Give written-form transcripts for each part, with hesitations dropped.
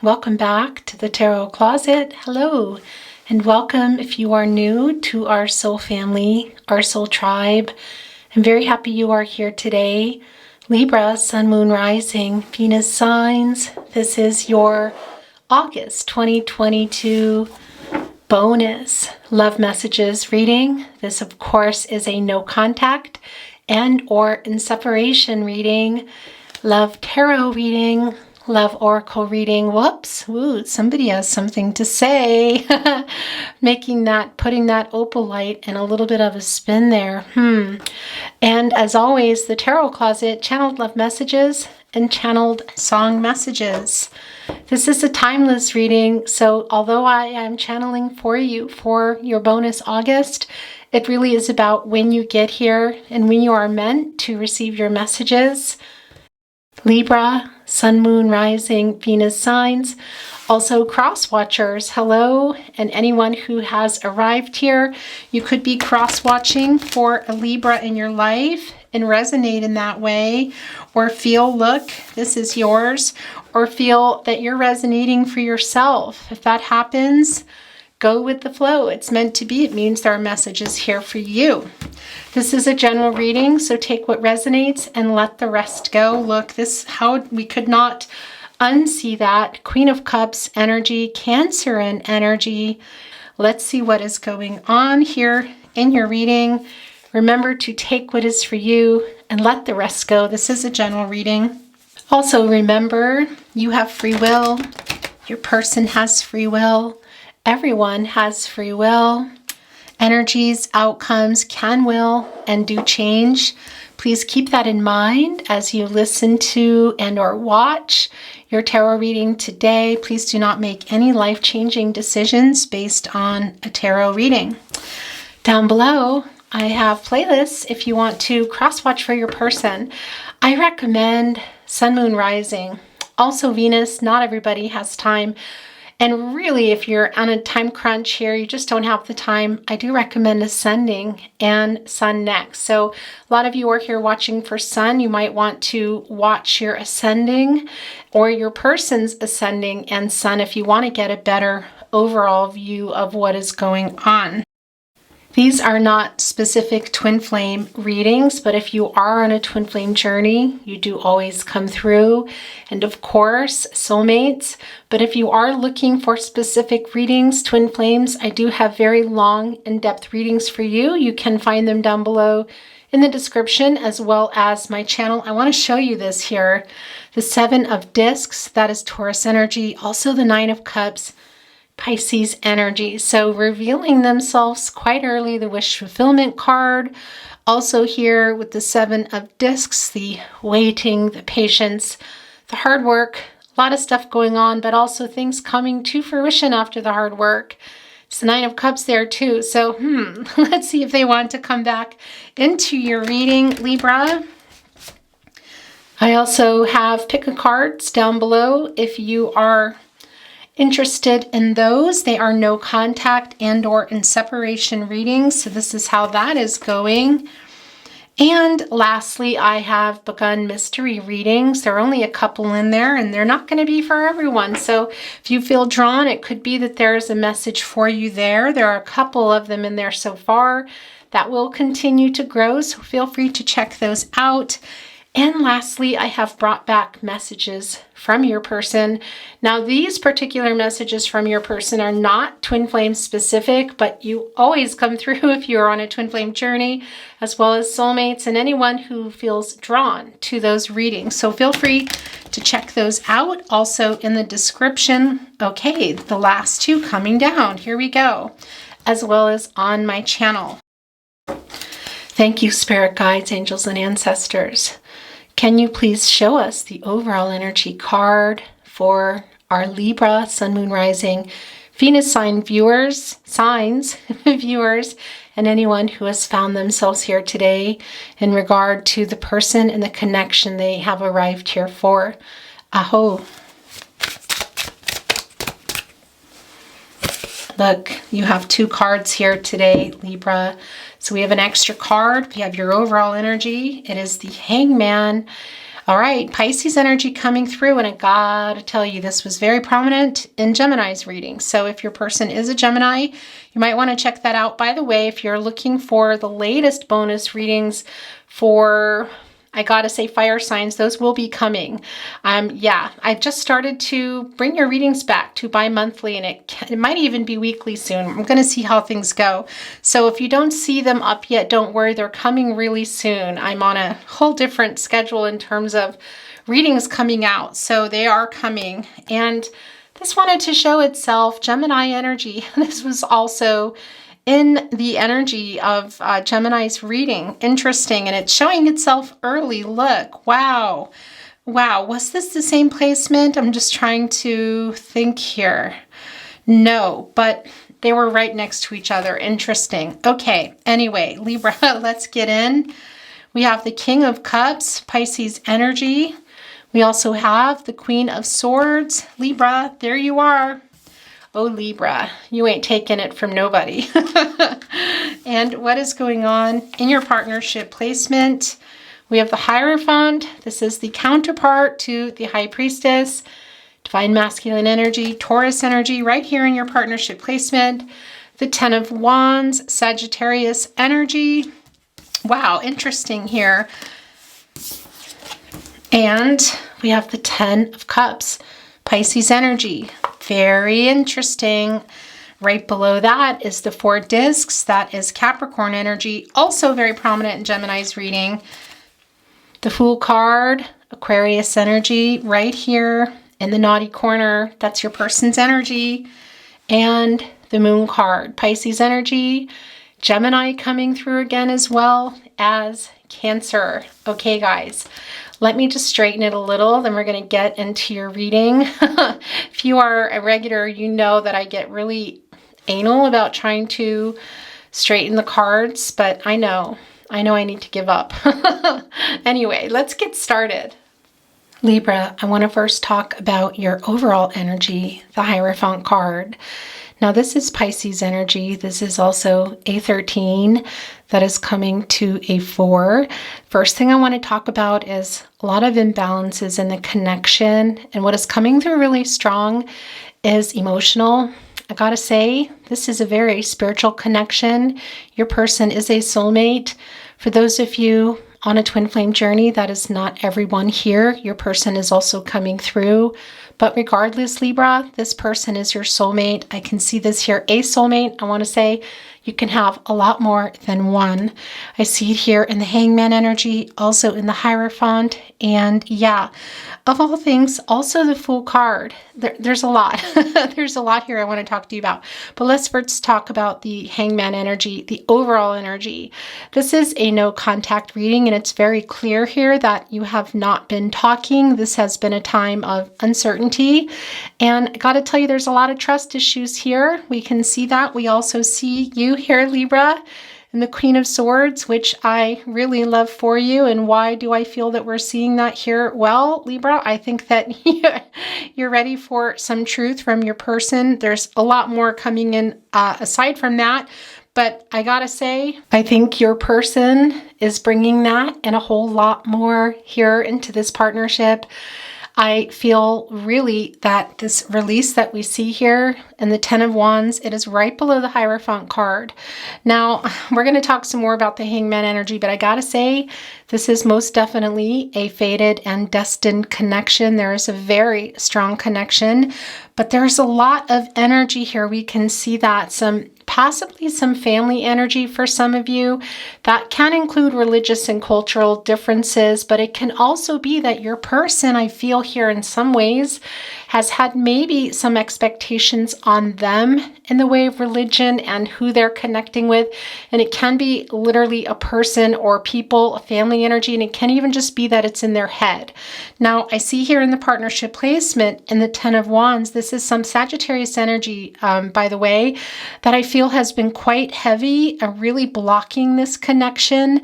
welcome back to the Tarot Closet. Hello, and welcome if you are new to our soul family, our soul tribe. I'm very happy you are here today. Libra, Sun, Moon, Rising, Venus signs. This is your August 2022 bonus love messages reading. This, of course, is a no contact and or in separation reading, love tarot reading, love oracle reading. Whoops, woo, somebody has something to say. Putting that opal light in a little bit of a spin there. And as always, the Tarot Closet, channeled love messages and channeled song messages. This is a timeless reading, so although I am channeling for you for your bonus August, it really is about when you get here and when you are meant to receive your messages. Libra, Sun, Moon, Rising, Venus signs. Also cross watchers, hello, and anyone who has arrived here. You could be cross watching for a Libra in your life and resonate in that way, or feel, look, this is yours, or feel that you're resonating for yourself. If that happens, go with the flow. It's meant to be. It means there are messages here for you. This is a general reading, so take what resonates and let the rest go. Look, how we could not unsee that. Queen of Cups energy, Cancerian energy. Let's see what is going on here in your reading. Remember to take what is for you and let the rest go. This is a general reading. Also remember, you have free will. Your person has free will. Everyone has free will. Energies, outcomes can, will, and do change. Please keep that in mind as you listen to and or watch your tarot reading today. Please do not make any life-changing decisions based on a tarot reading. Down below, I have playlists if you want to cross-watch for your person. I recommend Sun, Moon, Rising. Also Venus, not everybody has time. And really, if you're on a time crunch here, you just don't have the time, I do recommend Ascending and Sun next. So a lot of you are here watching for Sun. You might want to watch your Ascending or your person's Ascending and Sun if you want to get a better overall view of what is going on. These are not specific twin flame readings, but if you are on a twin flame journey, you do always come through. And of course, soulmates. But if you are looking for specific readings, twin flames, I do have very long, in-depth readings for you. You can find them down below in the description as well as my channel. I want to show you this here. The 7 of Discs, that is Taurus energy. Also the 9 of Cups, Pisces energy. So revealing themselves quite early, the wish fulfillment card. Also here with the 7 of Discs, the waiting, the patience, the hard work, a lot of stuff going on, but also things coming to fruition after the hard work. It's the 9 of Cups there too. So let's see if they want to come back into your reading, Libra. I also have pick a cards down below if you are interested in those. They are no contact and or in separation readings. So this is how that is going. And lastly, I have begun mystery readings. There are only a couple in there and they're not going to be for everyone. So if you feel drawn, it could be that there is a message for you there. There are a couple of them in there so far that will continue to grow. So feel free to check those out. And lastly, I have brought back messages from your person. Now, these particular messages from your person are not twin flame specific, but you always come through if you're on a twin flame journey, as well as soulmates and anyone who feels drawn to those readings. So feel free to check those out. Also in the description. Okay, the last 2 coming down. Here we go. As well as on my channel. Thank you, spirit guides, angels, and ancestors. Can you please show us the overall energy card for our Libra, Sun, Moon, Rising, Venus sign viewers, and anyone who has found themselves here today in regard to the person and the connection they have arrived here for. Aho. Look, you have 2 cards here today, Libra. So we have an extra card. We have your overall energy. It is the Hangman. All right, Pisces energy coming through, and I gotta tell you, this was very prominent in Gemini's reading. So if your person is a Gemini, you might want to check that out. By the way, if you're looking for the latest bonus readings for, I gotta say, fire signs, those will be coming. Yeah, I've just started to bring your readings back to bi-monthly, and it might even be weekly soon. I'm gonna see how things go. So if you don't see them up yet, don't worry, they're coming really soon. I'm on a whole different schedule in terms of readings coming out, so they are coming. And this wanted to show itself, Gemini energy. This was also in the energy of Gemini's reading. Interesting, and it's showing itself early. Look, wow. Wow, was this the same placement? I'm just trying to think here. No, but they were right next to each other. Interesting. Okay, anyway, Libra, let's get in. We have the King of Cups, Pisces energy. We also have the Queen of Swords. Libra, there you are. Oh, Libra, you ain't taking it from nobody. And what is going on in your partnership placement? We have the Hierophant. This is the counterpart to the High Priestess. Divine Masculine energy, Taurus energy, right here in your partnership placement. The Ten of Wands, Sagittarius energy. Wow, interesting here. And we have the Ten of Cups, Pisces energy. Very interesting. Right below that is the Four Discs. That is Capricorn energy. Also very prominent in Gemini's reading. The Fool card, Aquarius energy, right here in the naughty corner. That's your person's energy. And the Moon card, Pisces energy. Gemini coming through again, as well as Cancer. Okay, guys. Let me just straighten it a little, then we're going to get into your reading. If you are a regular, you know that I get really anal about trying to straighten the cards, but I know I need to give up. Anyway, let's get started. Libra, I want to first talk about your overall energy, the Hierophant card. Now, this is Pisces energy. This is also a 13 that is coming to a 4. First thing I want to talk about is a lot of imbalances in the connection. And what is coming through really strong is emotional. I gotta say, this is a very spiritual connection. Your person is a soulmate. For those of you on a twin flame journey, that is not everyone here. Your person is also coming through. But regardless, Libra, this person is your soulmate. I can see this here, a soulmate. I want to say you can have a lot more than one. I see it here in the Hangman energy, also in the Hierophant. And yeah, of all things, also the Fool card. There's a lot. There's a lot here I want to talk to you about. But let's first talk about the Hangman energy, the overall energy. This is a no contact reading, and it's very clear here that you have not been talking. This has been a time of uncertainty. And I got to tell you, there's a lot of trust issues here. We can see that. We also see you here, Libra, and the Queen of Swords, which I really love for you. And why do I feel that we're seeing that here? Well, Libra, I think that you're ready for some truth from your person. There's a lot more coming in aside from that. But I gotta say, I think your person is bringing that and a whole lot more here into this partnership. I feel really that this release that we see here in the Ten of Wands, it is right below the Hierophant card. Now, we're going to talk some more about the Hangman energy, but I gotta say, this is most definitely a fated and destined connection. There is a very strong connection, but there's a lot of energy here. We can see that possibly some family energy for some of you. That can include religious and cultural differences, but it can also be that your person, I feel here in some ways, has had maybe some expectations on them in the way of religion and who they're connecting with. And it can be literally a person or people, a family energy, and it can even just be that it's in their head. Now, I see here in the partnership placement in the Ten of Wands, this is some Sagittarius energy, by the way, that I feel has been quite heavy and really blocking this connection.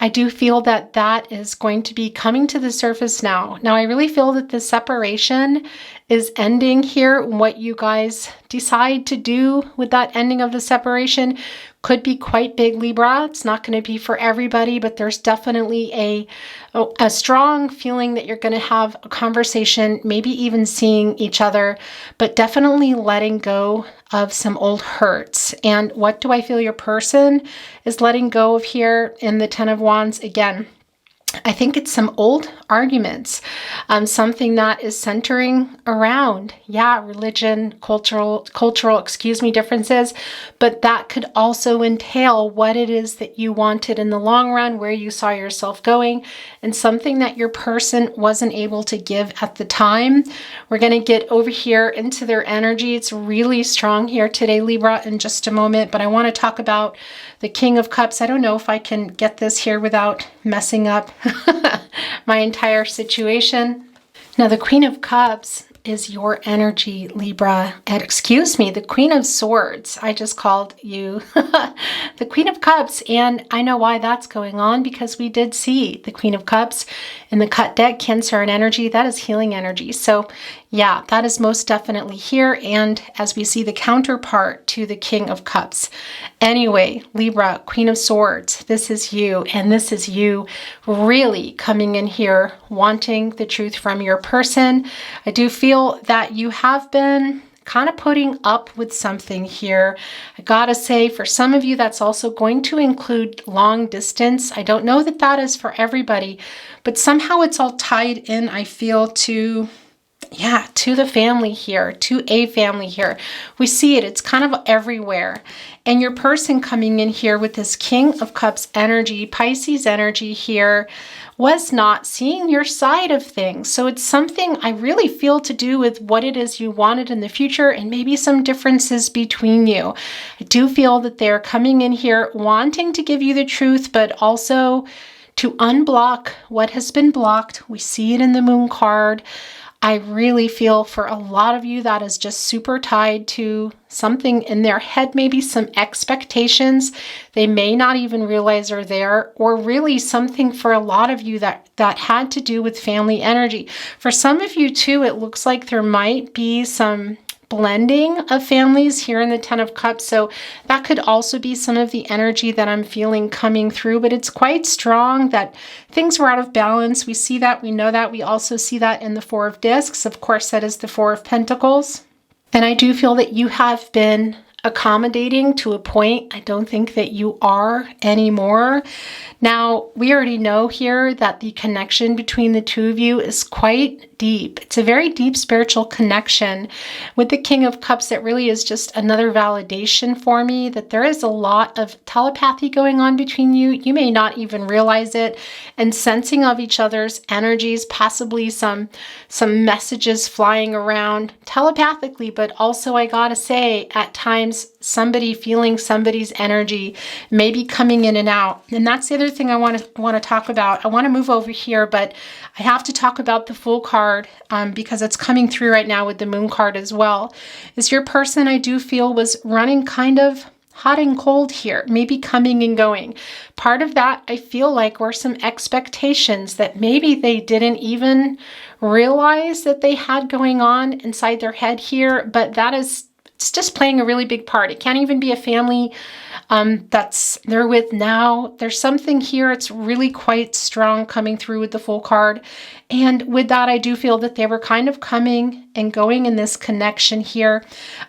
I do feel that that is going to be coming to the surface now. Now, I really feel that the separation is ending here. What you guys decide to do with that ending of the separation could be quite big, Libra. It's not going to be for everybody, but there's definitely a strong feeling that you're going to have a conversation, maybe even seeing each other, but definitely letting go of some old hurts. And what do I feel your person is letting go of here in the Ten of Wands? Again, I think it's some old arguments, something that is centering around, religion, cultural, differences, but that could also entail what it is that you wanted in the long run, where you saw yourself going, and something that your person wasn't able to give at the time. We're going to get over here into their energy. It's really strong here today, Libra, in just a moment, but I want to talk about the King of Cups. I don't know if I can get this here without messing up my entire situation. Now, the Queen of Cups is your energy, Libra. And excuse me, the Queen of Swords. I just called you the Queen of Cups. And I know why that's going on, because we did see the Queen of Cups in the cut deck, Cancer and energy. That is healing energy. So yeah, that is most definitely here. And as we see the counterpart to the King of Cups. Anyway, Libra, Queen of Swords, this is you. And this is you really coming in here, wanting the truth from your person. I do feel that you have been kind of putting up with something here. I gotta say, for some of you, that's also going to include long distance. I don't know that that is for everybody, but somehow it's all tied in, I feel, to the family here, to a family here. We see it. It's kind of everywhere. And your person coming in here with this King of Cups energy, Pisces energy here, was not seeing your side of things. So it's something I really feel to do with what it is you wanted in the future, and maybe some differences between you. I do feel that they're coming in here wanting to give you the truth, but also to unblock what has been blocked. We see it in the Moon card. I really feel for a lot of you that is just super tied to something in their head, maybe some expectations they may not even realize are there, or really something for a lot of you that had to do with family energy. For some of you too, it looks like there might be some blending of families here in the Ten of Cups. So that could also be some of the energy that I'm feeling coming through, but it's quite strong that things were out of balance. We see that, we know that. We also see that in the Four of Discs. Of course, that is the Four of Pentacles. And I do feel that you have been accommodating to a point. I don't think that you are anymore. Now, we already know here that the connection between the two of you is quite deep. It's a very deep spiritual connection. With the King of Cups, it really is just another validation for me that there is a lot of telepathy going on between you. You may not even realize it, and sensing of each other's energies, possibly some messages flying around telepathically, but also, I gotta say, at times somebody feeling somebody's energy, maybe coming in and out. And that's the other thing I want to talk about. I want to move over here, but I have to talk about the Fool card because it's coming through right now with the Moon card as well. Is your person, I do feel, was running kind of hot and cold here, maybe coming and going. Part of that, I feel like, were some expectations that maybe they didn't even realize that they had going on inside their head here, but it's just playing a really big part. It can't even be a family that's they're with now. There's something here. It's really quite strong coming through with the Fool card. And with that, I do feel that they were kind of coming and going in this connection here.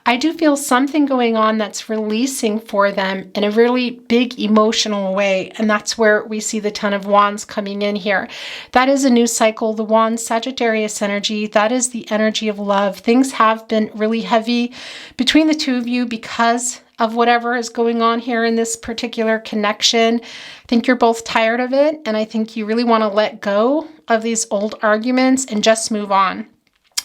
I do feel something going on that's releasing for them in a really big emotional way. And that's where we see the Ten of Wands coming in here. That is a new cycle. The Wands, Sagittarius energy, that is the energy of love. Things have been really heavy between the two of you because of whatever is going on here in this particular connection. I think you're both tired of it, and I think you really want to let go of these old arguments and just move on.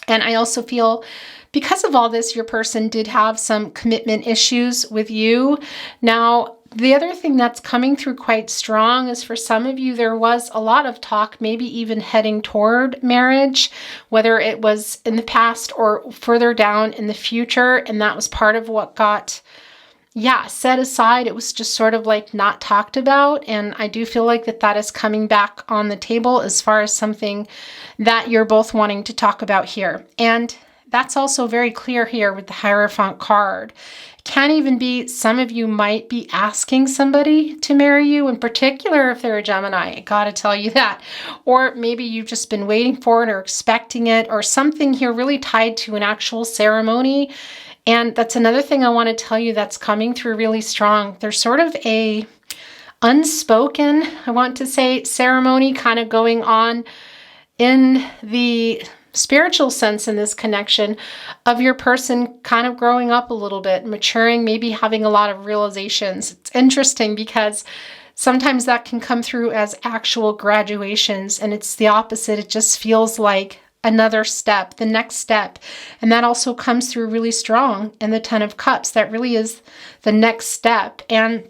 And I also feel because of all this, your person did have some commitment issues with you. Now, the other thing that's coming through quite strong is for some of you, there was a lot of talk, maybe even heading toward marriage, whether it was in the past or further down in the future. And that was part of what got set aside. It was just sort of like not talked about. And I do feel like that is coming back on the table as far as something that you're both wanting to talk about here. And that's also very clear here with the Hierophant card. Can even be some of you might be asking somebody to marry you, in particular if they're a Gemini. I gotta tell you that. Or maybe you've just been waiting for it or expecting it, or something here really tied to an actual ceremony. And that's another thing I want to tell you that's coming through really strong. There's sort of a unspoken, I want to say, ceremony kind of going on in the spiritual sense in this connection of your person kind of growing up a little bit, maturing, maybe having a lot of realizations. It's interesting because sometimes that can come through as actual graduations, and it's the opposite. It just feels like another step, the next step. And that also comes through really strong in the Ten of Cups. That really is the next step. And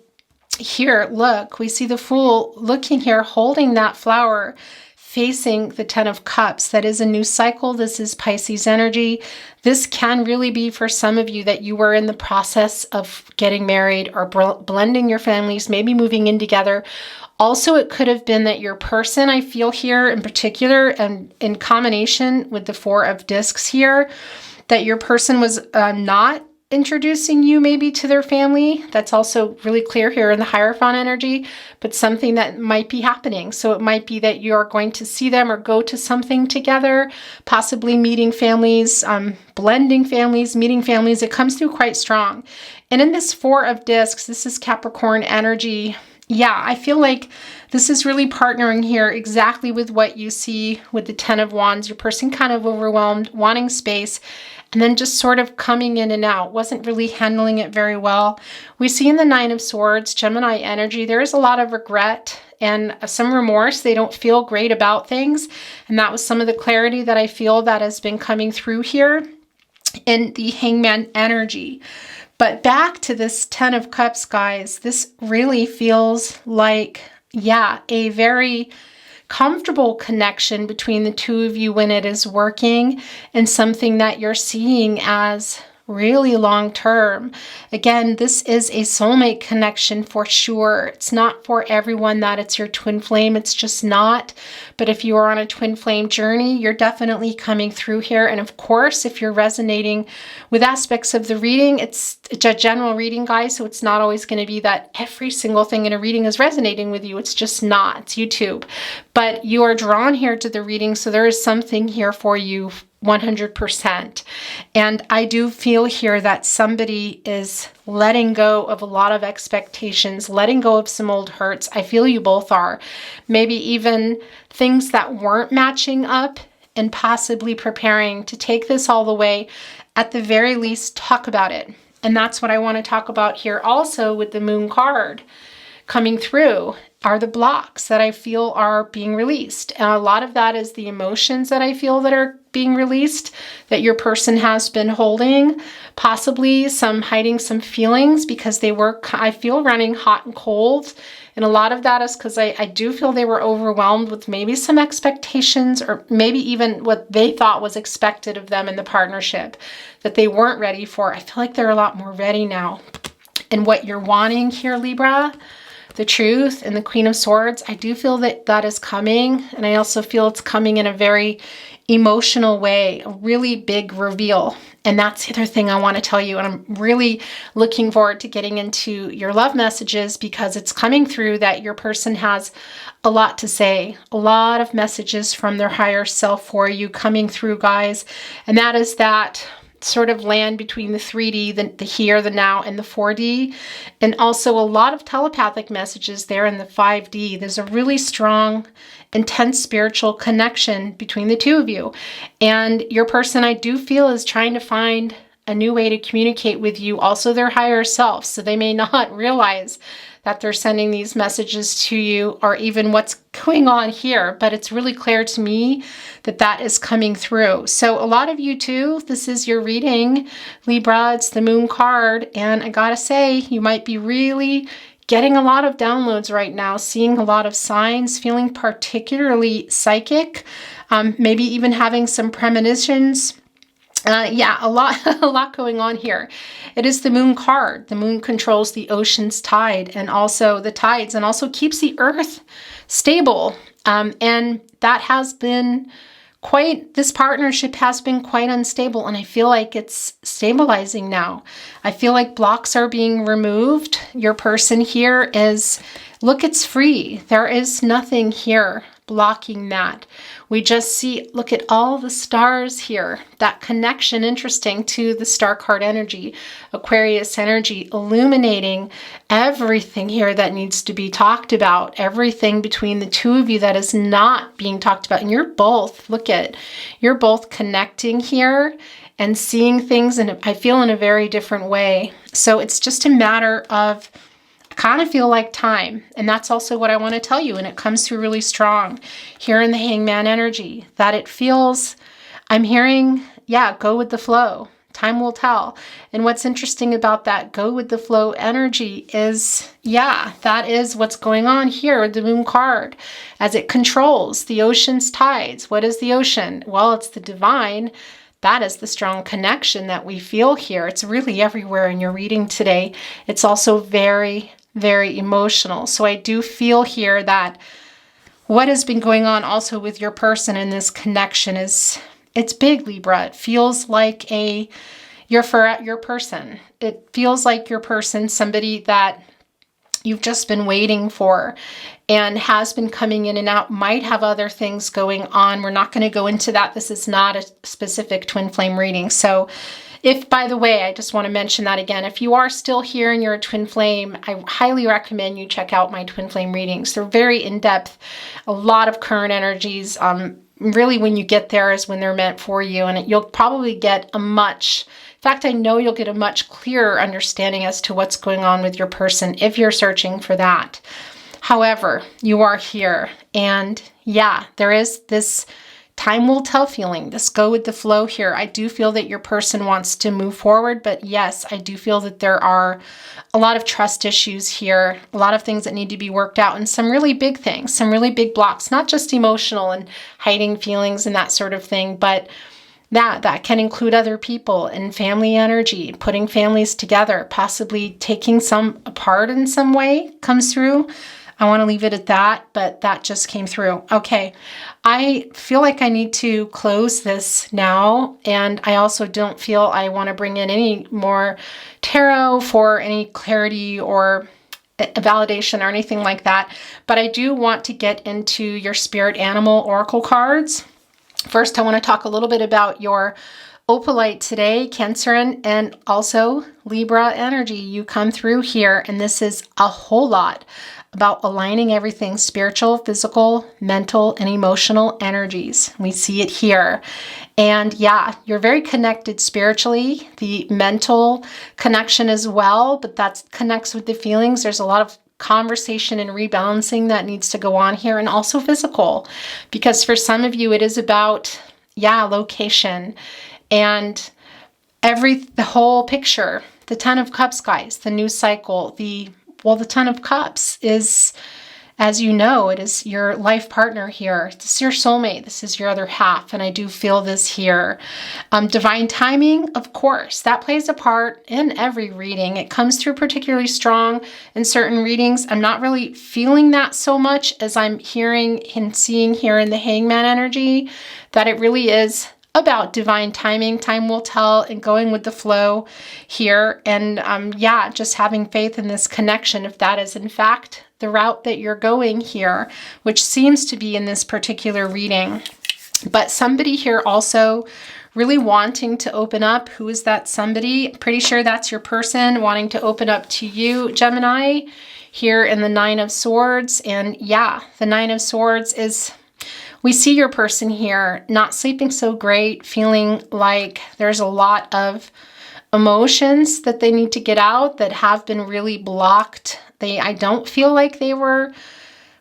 here, look, we see the Fool looking here, holding that flower, facing the Ten of Cups. That is a new cycle. This is Pisces energy. This can really be for some of you that you were in the process of getting married or blending your families, maybe moving in together. Also, it could have been that your person, I feel here in particular, and in combination with the Four of Discs here, that your person was not introducing you maybe to their family. That's also really clear here in the Hierophant energy, but something that might be happening. So it might be that you're going to see them or go to something together, possibly meeting families, blending families, meeting families. It comes through quite strong. And in this Four of Discs, this is Capricorn energy. Yeah, I feel like this is really partnering here exactly with what you see with the Ten of Wands. Your person kind of overwhelmed, wanting space, and then just sort of coming in and out. Wasn't really handling it very well. We see in the Nine of Swords, Gemini energy, there is a lot of regret and some remorse. They don't feel great about things. And that was some of the clarity that I feel that has been coming through here in the Hangman energy. But back to this Ten of Cups, guys, this really feels like, yeah, a very comfortable connection between the two of you when it is working, and something that you're seeing as really long term. Again, this is a soulmate connection for sure. It's not for everyone that it's your twin flame. It's just not. But if you are on a twin flame journey, you're definitely coming through here. And of course, if you're resonating with aspects of the reading, it's a general reading, guys. So it's not always going to be that every single thing in a reading is resonating with you. It's just not. It's YouTube. But you are drawn here to the reading. So there is something here for you 100%. And I do feel here that somebody is letting go of a lot of expectations, letting go of some old hurts. I feel you both are. Maybe even things that weren't matching up, and possibly preparing to take this all the way. At the very least, talk about it. And that's what I want to talk about here also with the Moon card coming through. Are the blocks that I feel are being released. And a lot of that is the emotions that I feel that are being released, that your person has been holding, possibly some hiding some feelings because they were, I feel, running hot and cold. And a lot of that is because I do feel they were overwhelmed with maybe some expectations, or maybe even what they thought was expected of them in the partnership that they weren't ready for. I feel like they're a lot more ready now. And what you're wanting here, Libra, the Truth and the Queen of Swords, I do feel that that is coming. And I also feel it's coming in a very emotional way, a really big reveal. And that's the other thing I want to tell you. And I'm really looking forward to getting into your love messages, because it's coming through that your person has a lot to say, a lot of messages from their higher self for you coming through, guys. And that is that sort of land between the 3D, the here, the now, and the 4D. And also a lot of telepathic messages there in the 5D. There's a really strong, intense spiritual connection between the two of you. And your person, I do feel, is trying to find a new way to communicate with you, also their higher self. So they may not realize that they're sending these messages to you, or even what's going on here, but it's really clear to me that that is coming through. So a lot of you too, this is your reading, Libra. It's the Moon card, and I gotta say, you might be really getting a lot of downloads right now, seeing a lot of signs, feeling particularly psychic, maybe even having some premonitions. Yeah, a lot going on here. It is the Moon card. The Moon controls the ocean's tide and also the tides, and also keeps the earth stable. And that has been this partnership has been quite unstable, and I feel like it's stabilizing now. I feel like blocks are being removed. Your person here is, look, it's free. There is nothing here blocking that. We just see, look at all the stars here, that connection, interesting, to the star card energy, Aquarius energy, illuminating everything here that needs to be talked about, everything between the two of you that is not being talked about. And you're both, look at, you're both connecting here and seeing things, and I feel, in a very different way. So it's just a matter of, kind of feel like time. And that's also what I want to tell you. And it comes through really strong here in the Hangman energy, that it feels, I'm hearing, yeah, go with the flow. Time will tell. And what's interesting about that go with the flow energy is, yeah, that is what's going on here with the Moon card, as it controls the ocean's tides. What is the ocean? Well, it's the divine. That is the strong connection that we feel here. It's really everywhere in your reading today. It's also very, very emotional. So I do feel here that what has been going on also with your person in this connection is, it's big, Libra. It feels like your person. It feels like your person, somebody that you've just been waiting for and has been coming in and out, might have other things going on. We're not going to go into that. This is not a specific twin flame reading. So if, by the way, I just want to mention that again, if you are still here and you're a twin flame, I highly recommend you check out my twin flame readings. They're very in-depth, a lot of current energies. Really, when you get there is when they're meant for you, and you'll probably get a much, in fact, I know you'll get a much clearer understanding as to what's going on with your person if you're searching for that. However, you are here, and yeah, there is this time will tell feeling, this go with the flow here. I do feel that your person wants to move forward, but yes, I do feel that there are a lot of trust issues here, a lot of things that need to be worked out, and some really big things, some really big blocks, not just emotional and hiding feelings and that sort of thing, but that can include other people and family energy, putting families together, possibly taking some apart in some way comes through. I want to leave it at that, but that just came through. Okay, I feel like I need to close this now, and I also don't feel I want to bring in any more tarot for any clarity or a validation or anything like that, but I do want to get into your spirit animal oracle cards. First, I want to talk a little bit about your opalite today, Cancerian, and also Libra energy. You come through here, and this is a whole lot about aligning everything spiritual, physical, mental, and emotional energies. We see it here. And yeah, you're very connected spiritually, the mental connection as well, but that connects with the feelings. There's a lot of conversation and rebalancing that needs to go on here, and also physical, because for some of you it is about, yeah, location and the whole picture. The Ten of Cups, guys, the new cycle, the Ten of Cups is, as you know, it is your life partner here. This is your soulmate. This is your other half. And I do feel this here. Divine timing, of course, that plays a part in every reading. It comes through particularly strong in certain readings. I'm not really feeling that so much as I'm hearing and seeing here in the Hangman energy, that it really is about divine timing. Time will tell, and going with the flow here. And yeah, just having faith in this connection, if that is in fact the route that you're going here, which seems to be in this particular reading. But somebody here also really wanting to open up. Who is that somebody? Pretty sure that's your person wanting to open up to you, Gemini, here in the Nine of Swords. And yeah, the Nine of Swords is, we see your person here not sleeping so great, feeling like there's a lot of emotions that they need to get out that have been really blocked. I don't feel like they were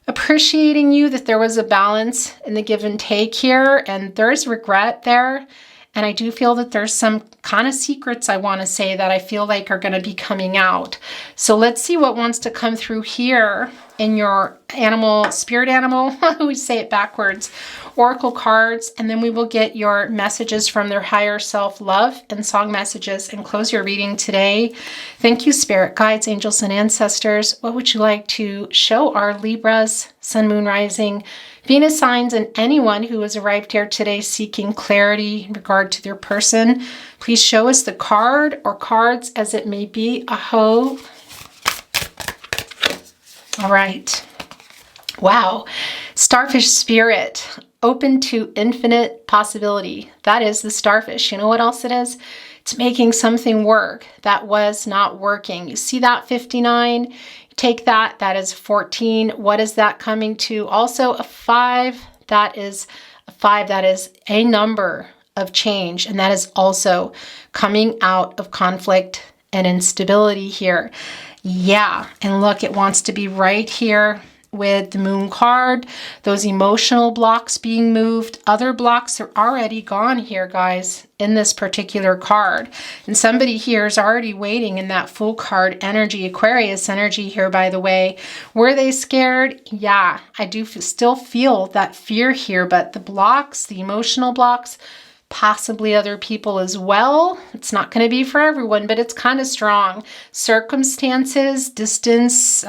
appreciating you, that there was a balance in the give and take here, and there's regret there. And I do feel that there's some kind of secrets, I want to say, that I feel like are going to be coming out. So let's see what wants to come through here in your animal, spirit animal, we say it backwards, oracle cards, and then we will get your messages from their higher self, love, and song messages, and close your reading today. Thank you, spirit guides, angels, and ancestors. What would you like to show our Libras, Sun, Moon, Rising, Venus signs, and anyone who has arrived here today seeking clarity in regard to their person? Please show us the card or cards as it may be. Aho. All right. Wow. Starfish spirit, open to infinite possibility. That is the starfish. You know what else it is? It's making something work that was not working. You see that 59? Take that. That is 14. What is that coming to? Also a 5. That is a 5. That is a number of change. And that is also coming out of conflict and instability here. Yeah, and look, it wants to be right here with the moon card, those emotional blocks being moved. Other blocks are already gone here, guys, in this particular card. And somebody here is already waiting in that full card energy, Aquarius energy here, by the way. Were they scared? Yeah, I do still feel that fear here, but the blocks, the emotional blocks, possibly other people as well. It's not going to be for everyone, but it's kind of strong. Circumstances, distance,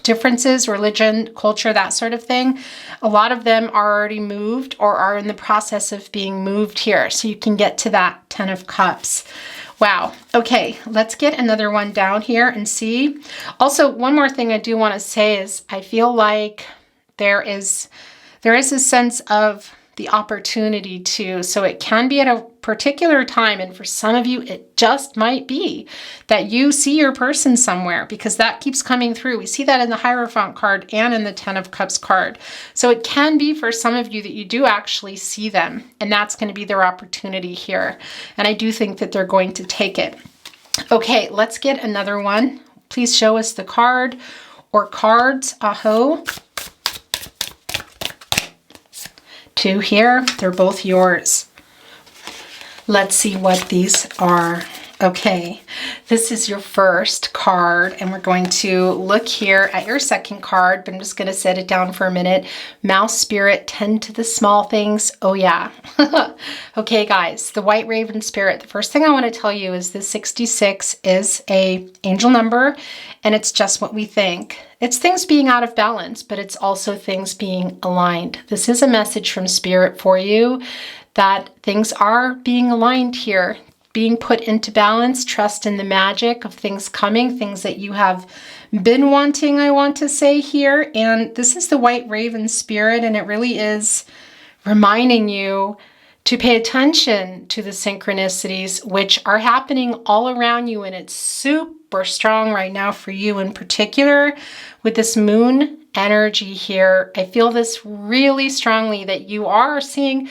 differences, religion, culture, that sort of thing. A lot of them are already moved or are in the process of being moved here. So you can get to that 10 of Cups. Wow. Okay, let's get another one down here and see. Also, one more thing I do want to say is I feel like there is a sense of the opportunity to, so it can be at a particular time, and for some of you it just might be that you see your person somewhere, because that keeps coming through. We see that in the Hierophant card and in the 10 of Cups card. So it can be for some of you that you do actually see them, and that's going to be their opportunity here, and I do think that they're going to take it. Okay, let's get another one. Please show us the card or cards. Aho. 2 here. They're both yours. Let's see what these are. Okay, this is your first card, and we're going to look here at your second card, but I'm just going to set it down for a minute. Mouse spirit, tend to the small things. Oh yeah. Okay, guys, the white raven spirit. The first thing I want to tell you is this 66 is a angel number, and it's just what we think. It's things being out of balance, but it's also things being aligned. This is a message from spirit for you that things are being aligned here, being put into balance. Trust in the magic of things coming, things that you have been wanting, I want to say here. And this is the white raven spirit, and it really is reminding you to pay attention to the synchronicities which are happening all around you. And it's super strong right now for you in particular with this moon energy here. I feel this really strongly that you are seeing.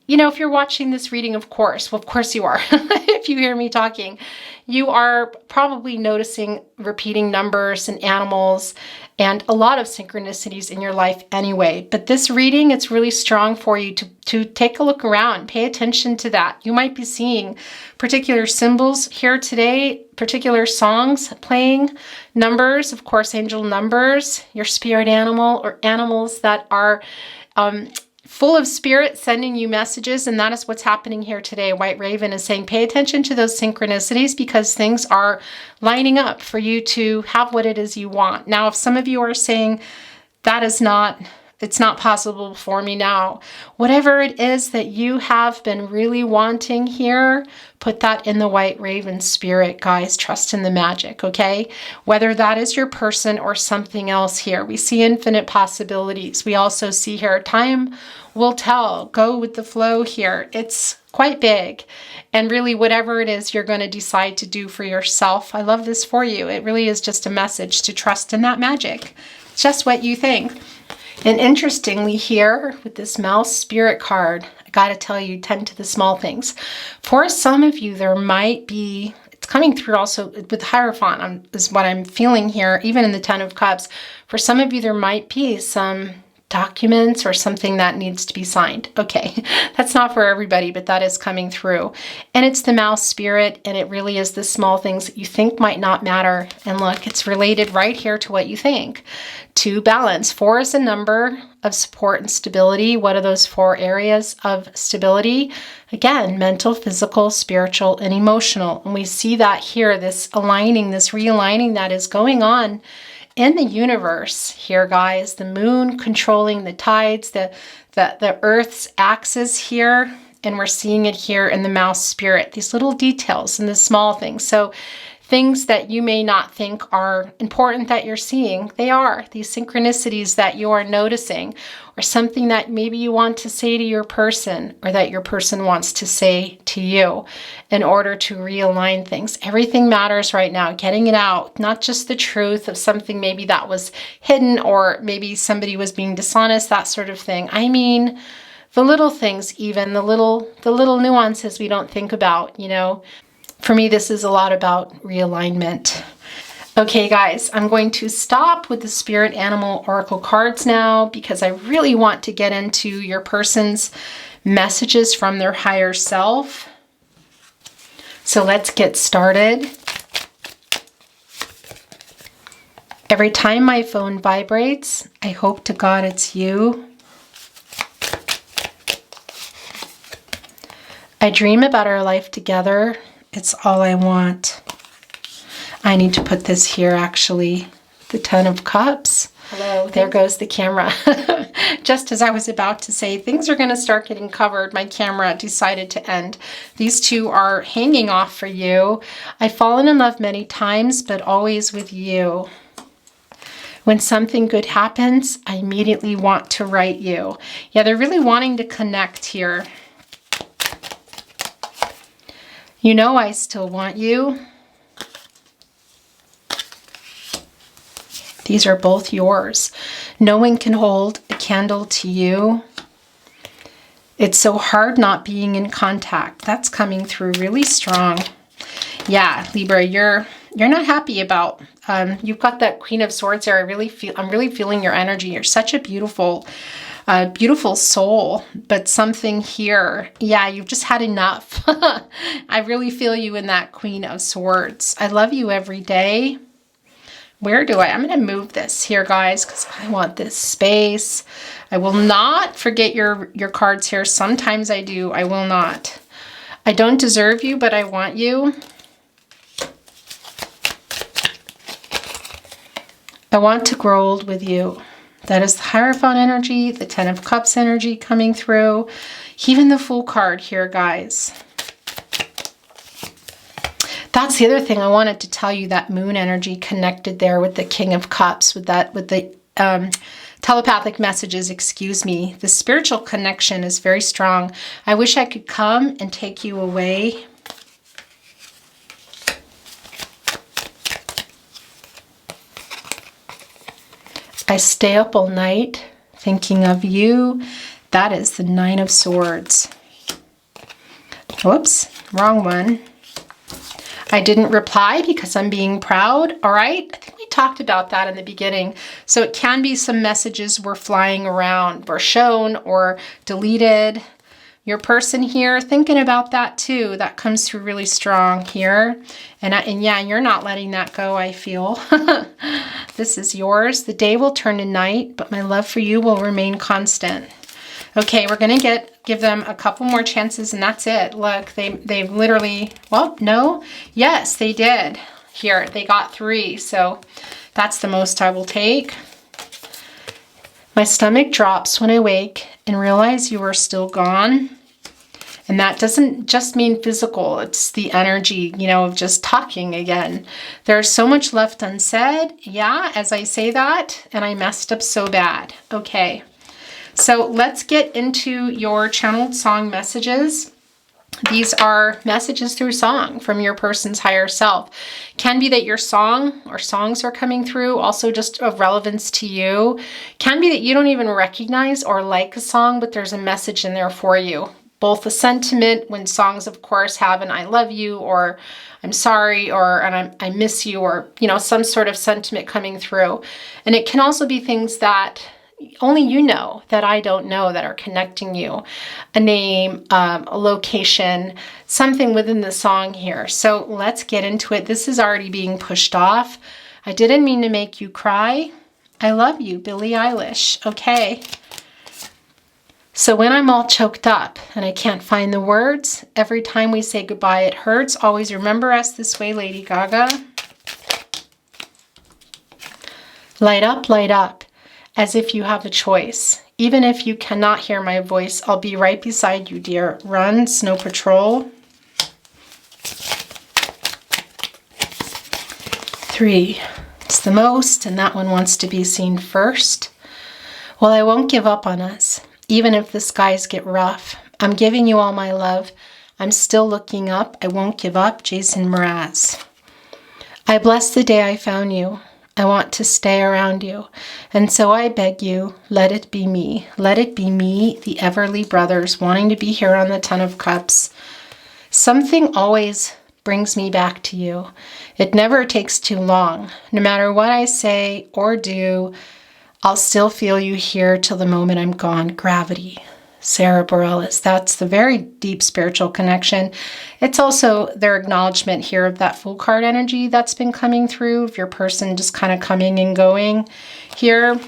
You know, if you're watching this reading, of course you are. If you hear me talking, you are probably noticing repeating numbers and animals and a lot of synchronicities in your life anyway. But this reading, it's really strong for you to take a look around, pay attention to that. You might be seeing particular symbols here today, particular songs playing, numbers, of course, angel numbers, your spirit animal or animals that are full of spirit sending you messages, and that is what's happening here today. White Raven is saying pay attention to those synchronicities because things are lining up for you to have what it is you want. Now, if some of you are saying that is not, it's not possible for me now, whatever it is that you have been really wanting here, put that in the White Raven spirit, guys. Trust in the magic, okay? Whether that is your person or something else here. We see infinite possibilities. We also see here time will tell. Go with the flow here. It's quite big. And really, whatever it is you're going to decide to do for yourself, I love this for you. It really is just a message to trust in that magic. It's just what you think. And interestingly here, with this mouse spirit card, I got to tell you, tend to the small things. For some of you, there might be, it's coming through also with Hierophant, is what I'm feeling here, even in the 10 of Cups. For some of you, there might be some documents or something that needs to be signed. Okay, that's not for everybody, but that is coming through. And it's the mouse spirit, and it really is the small things that you think might not matter. And look, it's related right here to what you think. To balance. 4 is a number of support and stability. What are those 4 areas of stability? Again, mental, physical, spiritual, and emotional. And we see that here, this aligning, this realigning that is going on in the universe here, guys. The moon controlling the tides, the Earth's axis here, and we're seeing it here in the mouse spirit. These little details and the small things. So things that you may not think are important that you're seeing, they are. These synchronicities that you are noticing, or something that maybe you want to say to your person, or that your person wants to say to you in order to realign things. Everything matters right now, getting it out, not just the truth of something maybe that was hidden, or maybe somebody was being dishonest, that sort of thing. I mean, the little things, even the little nuances we don't think about, you know. For me, this is a lot about realignment. Okay, guys, I'm going to stop with the Spirit Animal Oracle cards now, because I really want to get into your person's messages from their higher self. So let's get started. Every time my phone vibrates, I hope to God it's you. I dream about our life together. It's all I want. I need to put this here, actually. The 10 of Cups. Hello. There goes the camera. Just as I was about to say, things are going to start getting covered, my camera decided to end. These 2 are hanging off for you. I've fallen in love many times, but always with you. When something good happens, I immediately want to write you. Yeah, they're really wanting to connect here. You know I still want you. These are both yours. No one can hold a candle to you. It's so hard not being in contact. That's coming through really strong. Yeah, Libra, you're not happy about. You've got that Queen of Swords there. I'm really feeling your energy. You're such a beautiful soul, but something here, yeah, you've just had enough. I really feel you in that Queen of Swords. I love you every day. I'm going to move this here, guys, because I want this space. I will not forget your cards here. Sometimes I do. I will not. I don't deserve you, but I want you. I want to grow old with you. That is the Hierophant energy, the 10 of Cups energy coming through. Even the Fool card here, guys. That's the other thing I wanted to tell you, that moon energy connected there with the King of Cups, with the telepathic messages, excuse me. The spiritual connection is very strong. I wish I could come and take you away. I stay up all night thinking of you. That is the 9 of Swords. Whoops, wrong one. I didn't reply because I'm being proud. All right, I think we talked about that in the beginning. So it can be some messages were flying around, were shown or deleted. Your person here thinking about that too. That comes through really strong here. And yeah, you're not letting that go, I feel. This is yours. The day will turn to night, but my love for you will remain constant. Okay, we're going to give them a couple more chances, and that's it. Look, they literally, well, no, yes, they did. Here, they got 3, so that's the most I will take. My stomach drops when I wake and realize you are still gone. And that doesn't just mean physical, it's the energy, you know, of just talking again. There's so much left unsaid. Yeah, as I say that, and I messed up so bad. Okay. So let's get into your channeled song messages. These are messages through song from your person's higher self. Can be that your song or songs are coming through, also just of relevance to you. Can be that you don't even recognize or like a song, but there's a message in there for you. Both a sentiment, when songs, of course, have an I love you, or I'm sorry, or and I miss you, or, you know, some sort of sentiment coming through. And it can also be things that only you know that I don't know that are connecting you. A name, a location, something within the song here. So let's get into it. This is already being pushed off. I didn't mean to make you cry. I love you, Billie Eilish. Okay. So when I'm all choked up and I can't find the words, every time we say goodbye, it hurts. Always remember us this way, Lady Gaga. Light up, as if you have a choice. Even if you cannot hear my voice, I'll be right beside you, dear. Run, Snow Patrol. 3. It's the most, and that one wants to be seen first. Well, I won't give up on us, even if the skies get rough. I'm giving you all my love. I'm still looking up. I won't give up. Jason Mraz. I bless the day I found you. I want to stay around you. And so I beg you, let it be me. Let it be me, the Everly Brothers, wanting to be here on the Ten of Cups. Something always brings me back to you. It never takes too long. No matter what I say or do, I'll still feel you here till the moment I'm gone. Gravity. Sarah Bareilles. That's the very deep spiritual connection. It's also their acknowledgement here of that Fool card energy that's been coming through, of your person just kind of coming and going here.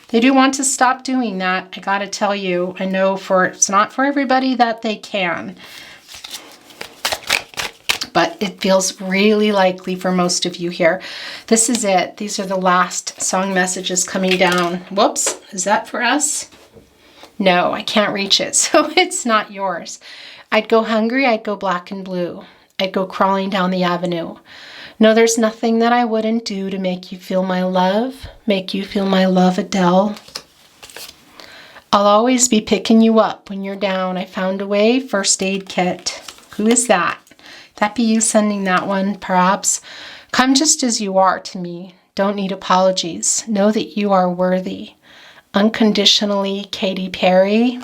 They do want to stop doing that. I gotta tell you, I know it's not for everybody that they can, but it feels really likely for most of you here. This is it. These are the last song messages coming down. Whoops, is that for us? No, I can't reach it, so it's not yours. I'd go hungry, I'd go black and blue. I'd go crawling down the avenue. No, there's nothing that I wouldn't do to make you feel my love, Adele. I'll always be picking you up when you're down. I found a way, first aid kit. Who is that? That be you sending that one, perhaps? Come just as you are to me. Don't need apologies. Know that you are worthy. Unconditionally, Katy Perry.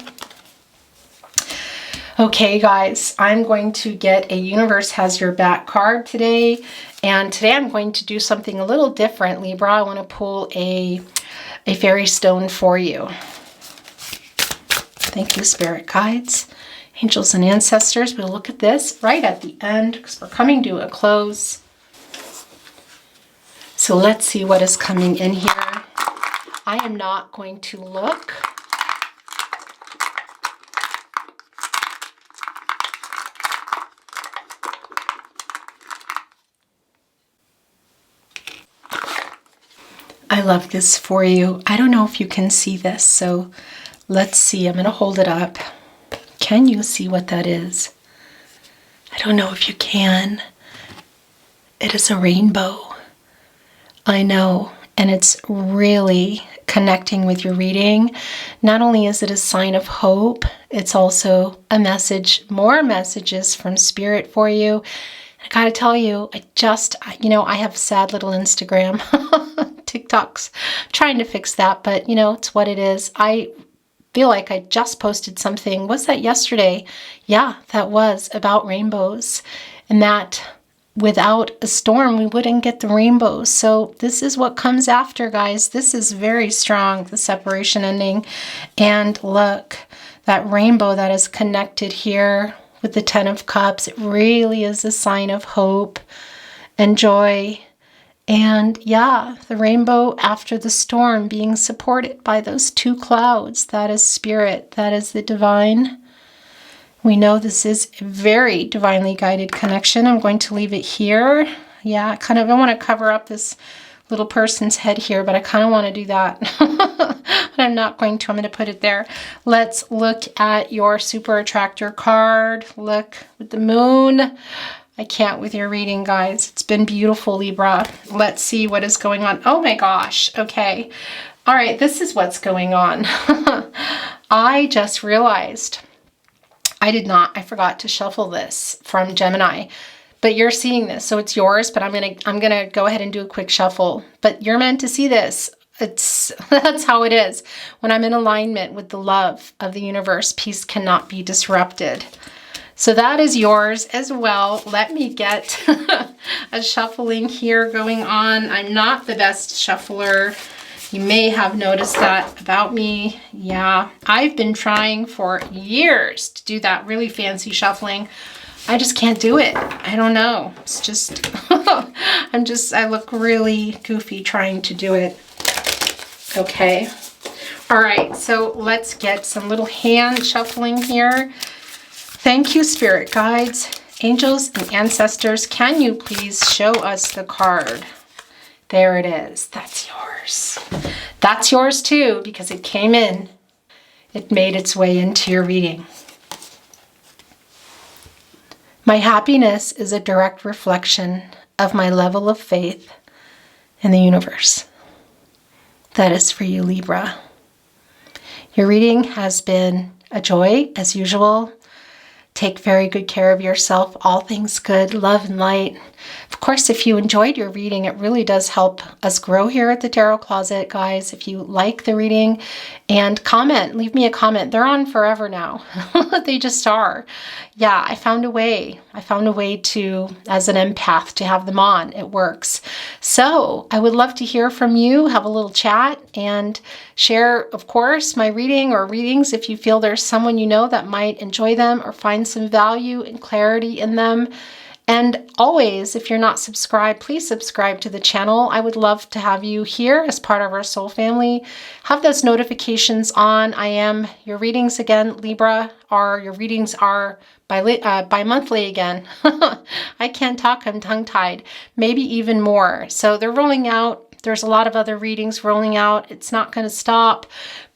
Okay, guys, I'm going to get a Universe Has Your Back card today. And today I'm going to do something a little different, Libra. I want to pull a fairy stone for you. Thank you, Spirit Guides, Angels, and Ancestors. We'll look at this right at the end because we're coming to a close. So let's see what is coming in here. I am not going to look. I love this for you. I don't know if you can see this, so let's see. I'm going to hold it up. Can you see what that is? I don't know if you can. It is a rainbow. I know, and it's really connecting with your reading. Not only is it a sign of hope, it's also a message, more messages from Spirit for you. I gotta tell you, I have sad little Instagram, TikToks. I'm trying to fix that, but it's what it is. I feel like I just posted something. Was that yesterday? Yeah, that was about rainbows, and that without a storm, we wouldn't get the rainbows. So this is what comes after, guys. This is very strong, the separation ending. And look, that rainbow that is connected here with the Ten of Cups, it really is a sign of hope and joy. And yeah, the rainbow after the storm being supported by those two clouds. That is Spirit. That is the divine. We know this is a very divinely guided connection. I'm going to leave it here. Yeah, I want to cover up this little person's head here, but I kind of want to do that. But I'm not going to. I'm going to put it there. Let's look at your super attractor card. Look with the moon. I can't with your reading, guys. It's been beautiful, Libra. Let's see what is going on. Oh my gosh. Okay. All right. This is what's going on. I just realized I forgot to shuffle this from Gemini, but you're seeing this, so it's yours, but I'm gonna go ahead and do a quick shuffle, but you're meant to see this. That's how it is. When I'm in alignment with the love of the universe, peace cannot be disrupted. So that is yours as well. Let me get a shuffling here going on. I'm not the best shuffler. You may have noticed that about me. Yeah, I've been trying for years to do that really fancy shuffling. I just can't do it. I don't know. It's just, I look really goofy trying to do it. Okay. All right, so let's get some little hand shuffling here. Thank you, spirit guides, angels, and ancestors. Can you please show us the card? There it is. That's yours. That's yours too, because it came in. It made its way into your reading. My happiness is a direct reflection of my level of faith in the universe. That is for you, Libra. Your reading has been a joy, as usual. Take very good care of yourself. All things good, love and light. Of course, if you enjoyed your reading, it really does help us grow here at the Tarot Closet, guys. If you like the reading, and comment, leave me a comment. They're on forever now. They just are. Yeah, I found a way. I found a way to, as an empath, to have them on. It works. So I would love to hear from you, have a little chat, and share, of course, my reading or readings if you feel there's someone you know that might enjoy them or find some value and clarity in them. And always, if you're not subscribed, please subscribe to the channel. I would love to have you here as part of our soul family. Have those notifications on. Your readings again, Libra, your readings are bi-monthly again. I can't talk, I'm tongue-tied. Maybe even more. So they're rolling out. There's a lot of other readings rolling out. It's not going to stop.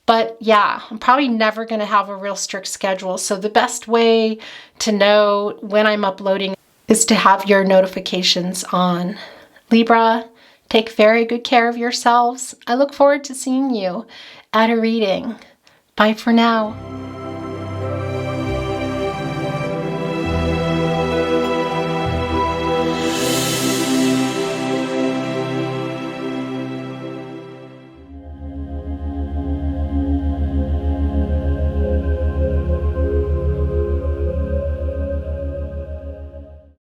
But yeah, I'm probably never going to have a real strict schedule. So the best way to know when I'm uploading is to have your notifications on. Libra, take very good care of yourselves. I look forward to seeing you at a reading. Bye for now.